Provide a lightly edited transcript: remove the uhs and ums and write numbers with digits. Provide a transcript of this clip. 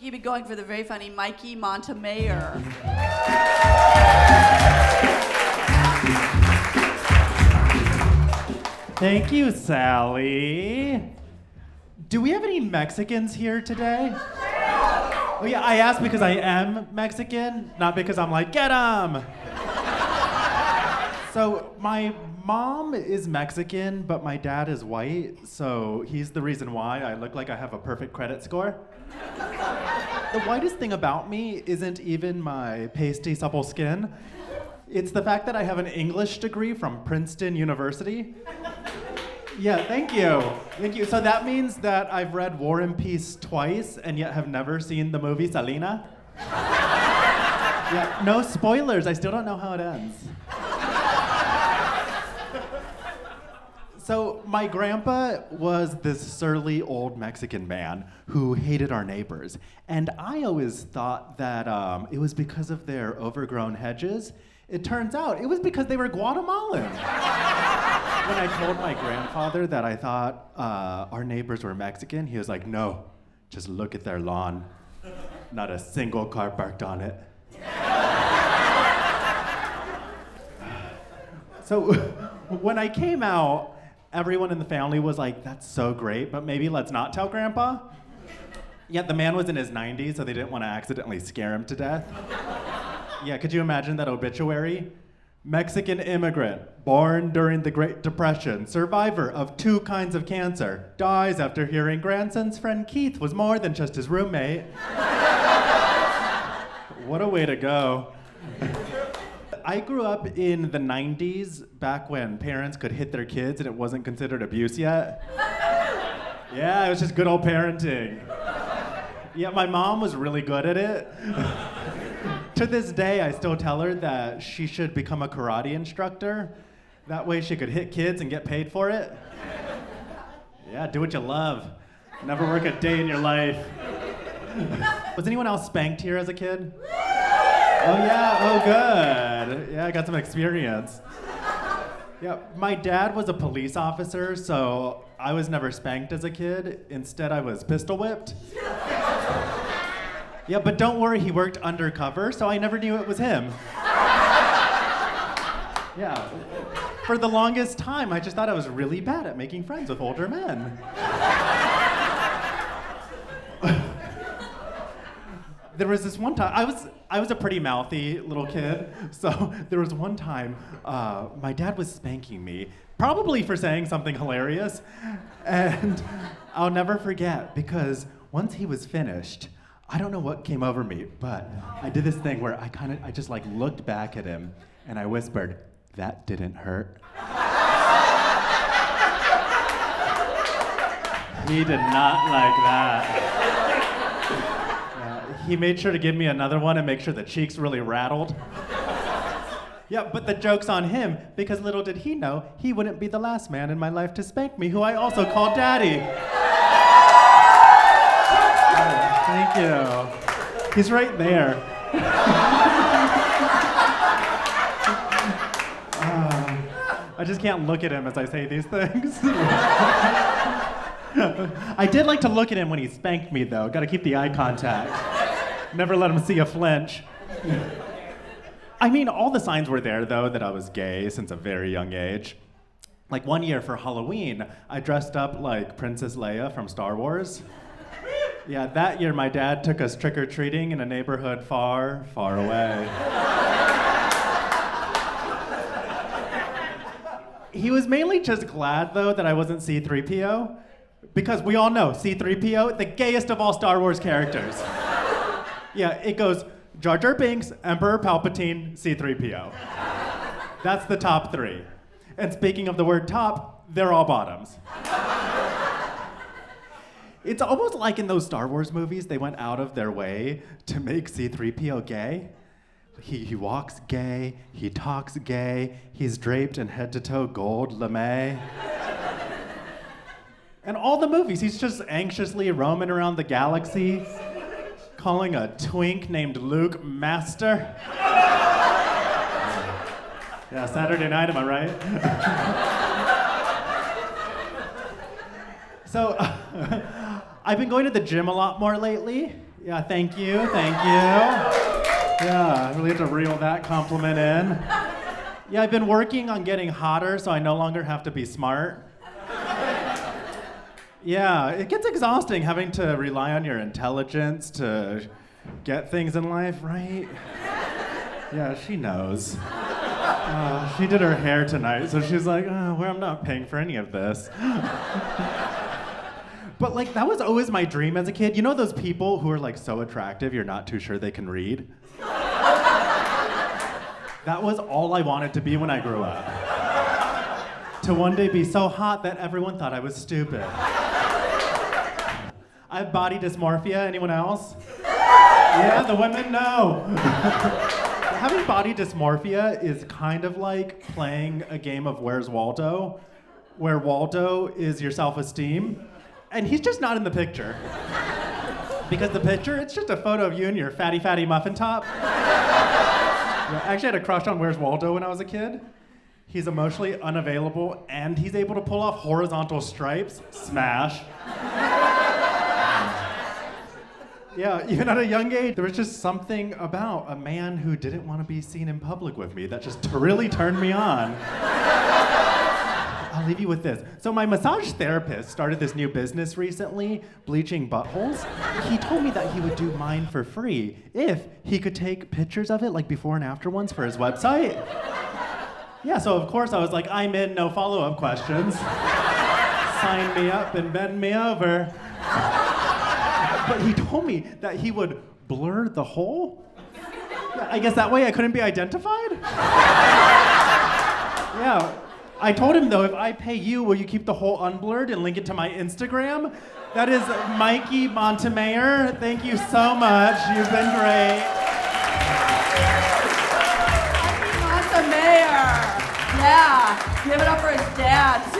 Keep it going for the very funny Mikey Montemayor. Thank you, Sally. Do we have any Mexicans here today? Oh yeah, I asked because I am Mexican, not because I'm like, get 'em! So my mom is Mexican, but my dad is white, so he's the reason why I look like I have a perfect credit score. The whitest thing about me isn't even my pasty, supple skin. It's the fact that I have an English degree from Princeton University. Yeah, thank you. Thank you. So that means that I've read War and Peace twice and yet have never seen the movie Selena. Yeah, no spoilers. I still don't know how it ends. So my grandpa was this surly old Mexican man who hated our neighbors. And I always thought that it was because of their overgrown hedges. It turns out it was because they were Guatemalan. When I told my grandfather that I thought our neighbors were Mexican, he was like, no, just look at their lawn. Not a single car parked on it. So when I came out, everyone in the family was like, that's so great, but maybe let's not tell Grandpa. Yet the man was in his 90s, so they didn't want to accidentally scare him to death. Yeah, could you imagine that obituary? Mexican immigrant, born during the Great Depression, survivor of 2 kinds of cancer, dies after hearing grandson's friend Keith was more than just his roommate. What a way to go. I grew up in the 90s, back when parents could hit their kids and it wasn't considered abuse yet. Yeah, it was just good old parenting. Yeah, my mom was really good at it. To this day, I still tell her that she should become a karate instructor. That way she could hit kids and get paid for it. Yeah, do what you love. Never work a day in your life. Was anyone else spanked here as a kid? Oh yeah, oh good. Yeah, I got some experience. Yeah, my dad was a police officer, so I was never spanked as a kid. Instead, I was pistol whipped. Yeah, but don't worry, he worked undercover, so I never knew it was him. Yeah. For the longest time, I just thought I was really bad at making friends with older men. There was this one time, I was a pretty mouthy little kid, so there was one time my dad was spanking me, probably for saying something hilarious, and I'll never forget because once he was finished, I don't know what came over me, but I did this thing where I just like looked back at him and I whispered, "That didn't hurt." He did not like that. He made sure to give me another one and make sure the cheeks really rattled. Yeah, but the joke's on him, because little did he know, he wouldn't be the last man in my life to spank me, who I also called Daddy. Thank you. He's right there. I just can't look at him as I say these things. I did like to look at him when he spanked me, though. Gotta keep the eye contact. Never let him see a flinch. I mean, all the signs were there, though, that I was gay since a very young age. Like one year for Halloween, I dressed up like Princess Leia from Star Wars. Yeah, that year my dad took us trick-or-treating in a neighborhood far, far away. He was mainly just glad, though, that I wasn't C-3PO, because we all know C-3PO, the gayest of all Star Wars characters. Yeah, it goes Jar Jar Binks, Emperor Palpatine, C-3PO. That's the top 3. And speaking of the word top, they're all bottoms. It's almost like in those Star Wars movies, they went out of their way to make C-3PO gay. He walks gay, he talks gay, he's draped in head-to-toe gold lame. And all the movies, he's just anxiously roaming around the galaxy, calling a twink named Luke master. Yeah, Saturday night, am I right? So, I've been going to the gym a lot more lately. Yeah, thank you. Yeah, I really have to reel that compliment in. Yeah, I've been working on getting hotter so I no longer have to be smart. Yeah, it gets exhausting having to rely on your intelligence to get things in life, right? Yeah, she knows. She did her hair tonight, so she's like, well, I'm not paying for any of this. But like, that was always my dream as a kid. You know those people who are like so attractive, you're not too sure they can read? That was all I wanted to be when I grew up. To one day be so hot that everyone thought I was stupid. I have body dysmorphia. Anyone else? Yeah, the women know. Having body dysmorphia is kind of like playing a game of Where's Waldo, where Waldo is your self-esteem, and he's just not in the picture. Because the picture, it's just a photo of you and your fatty muffin top. Yeah, I actually had a crush on Where's Waldo when I was a kid. He's emotionally unavailable, and he's able to pull off horizontal stripes. Smash. Yeah, even at a young age, there was just something about a man who didn't want to be seen in public with me that just really turned me on. I'll leave you with this. So my massage therapist started this new business recently, bleaching buttholes. He told me that he would do mine for free if he could take pictures of it, like before and after ones for his website. Yeah, so of course I was like, I'm in, no follow-up questions. Sign me up and bend me over. But he told me that he would blur the hole. Yeah, I guess that way I couldn't be identified? Yeah. I told him though, if I pay you, will you keep the hole unblurred and link it to my Instagram? That is Mikey Montemayor. Thank you so much. You've been great. Mikey Montemayor. Yeah. Give it up for his dad, too.